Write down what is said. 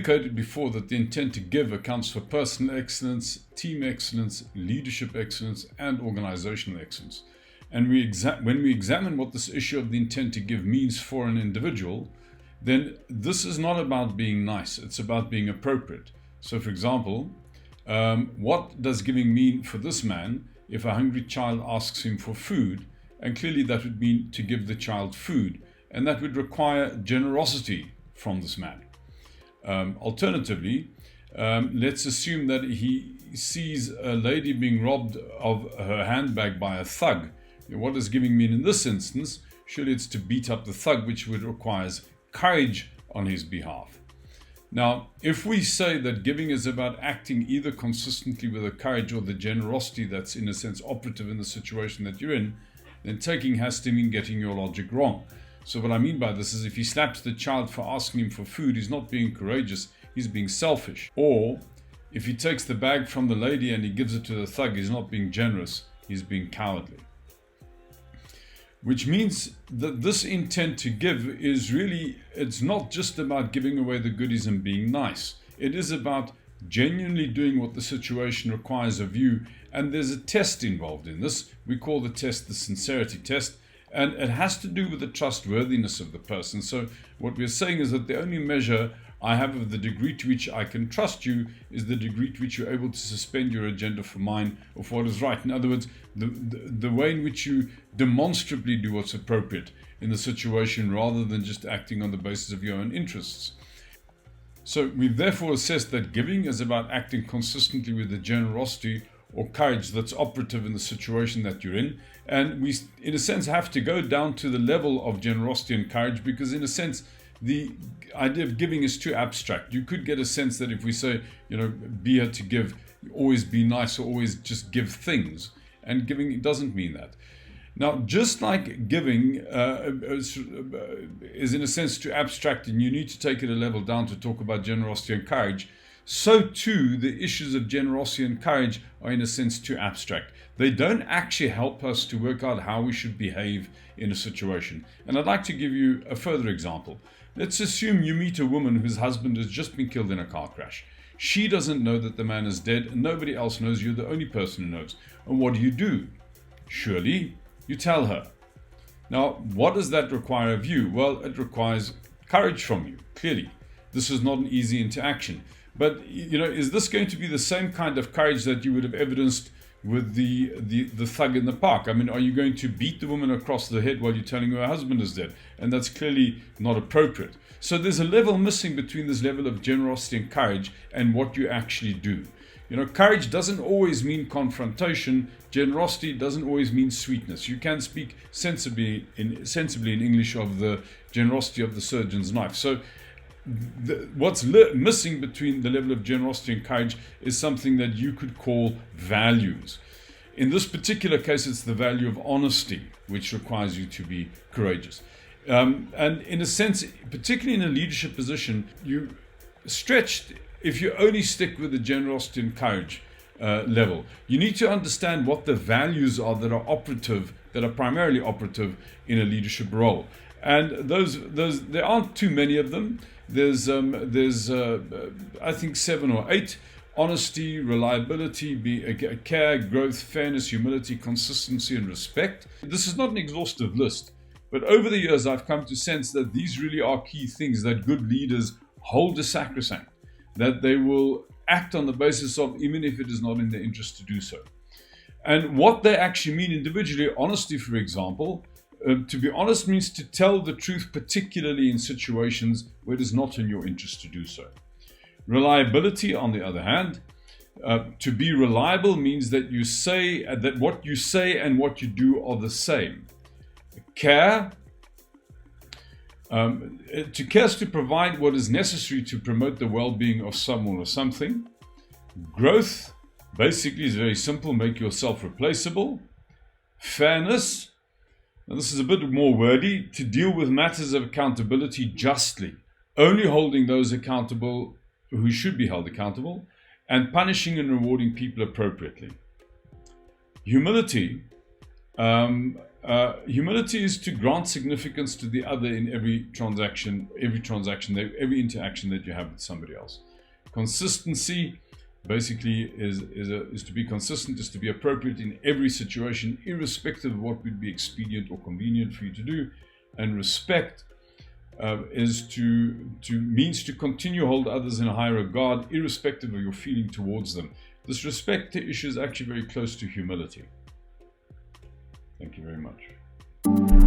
indicated before that the intent to give accounts for personal excellence, team excellence, leadership excellence, and organizational excellence. And when we examine what this issue of the intent to give means for an individual, then this is not about being nice, it's about being appropriate. So for example, what does giving mean for this man if a hungry child asks him for food? And clearly that would mean to give the child food, and that would require generosity from this man. Alternatively, let's assume that he sees a lady being robbed of her handbag by a thug. What does giving mean in this instance? Surely it's to beat up the thug, which would require courage on his behalf. Now, if we say that giving is about acting either consistently with the courage or the generosity that's in a sense operative in the situation that you're in, then taking has to mean getting your logic wrong. So what I mean by this is if he slaps the child for asking him for food, he's not being courageous, he's being selfish. Or if he takes the bag from the lady and he gives it to the thug, he's not being generous, he's being cowardly. Which means that this intent to give is really, it's not just about giving away the goodies and being nice. It is about genuinely doing what the situation requires of you. And there's a test involved in this. We call the test the sincerity test. And it has to do with the trustworthiness of the person. So what we're saying is that the only measure I have of the degree to which I can trust you is the degree to which you're able to suspend your agenda for mine or for what is right. In other words, the way in which you demonstrably do what's appropriate in the situation rather than just acting on the basis of your own interests. So we've therefore assessed that giving is about acting consistently with the generosity or courage that's operative in the situation that you're in. And we, in a sense, have to go down to the level of generosity and courage because, in a sense, the idea of giving is too abstract. You could get a sense that if we say, be here to give, always be nice or always just give things. And giving doesn't mean that. Now, just like giving is in a sense too abstract and you need to take it a level down to talk about generosity and courage, so too the issues of generosity and courage are in a sense too abstract. They don't actually help us to work out how we should behave in a situation. And I'd like to give you a further example. Let's assume you meet a woman whose husband has just been killed in a car crash. She doesn't know that the man is dead and nobody else knows. You're the only person who knows. And what do? Surely you tell her. Now, what does that require of you? Well, it requires courage from you, clearly. This is not an easy interaction. But, is this going to be the same kind of courage that you would have evidenced with the thug in the park? I mean, are you going to beat the woman across the head while you're telling her husband is dead? And that's clearly not appropriate. So there's a level missing between this level of generosity and courage and what you actually do. Courage doesn't always mean confrontation. Generosity doesn't always mean sweetness. You can speak sensibly in English of the generosity of the surgeon's knife. So what's missing between the level of generosity and courage is something that you could call values. In this particular case, it's the value of honesty, which requires you to be courageous. And in a sense, particularly in a leadership position, you stretched if you only stick with the generosity and courage level. You need to understand what the values are that are operative, that are primarily operative in a leadership role. And those there aren't too many of them. There's I think 7 or 8: honesty, reliability, care, growth, fairness, humility, consistency, and respect. This is not an exhaustive list, but over the years I've come to sense that these really are key things that good leaders hold as sacrosanct, that they will act on the basis of, even if it is not in their interest to do so. And what they actually mean individually, honesty, for example, to be honest means to tell the truth, particularly in situations where it is not in your interest to do so. Reliability, on the other hand, to be reliable means that you say that what you say and what you do are the same. Care, to care is to provide what is necessary to promote the well-being of someone or something. Growth, basically, is very simple: make yourself replaceable. Fairness, now this is a bit more wordy: to deal with matters of accountability justly, only holding those accountable who should be held accountable, and punishing and rewarding people appropriately. Humility, Humility is to grant significance to the other in every interaction that you have with somebody else. Consistency basically is to be consistent, is to be appropriate in every situation, irrespective of what would be expedient or convenient for you to do. And respect means to continue to hold others in a high regard, irrespective of your feeling towards them. This respect issue is actually very close to humility. Thank you very much.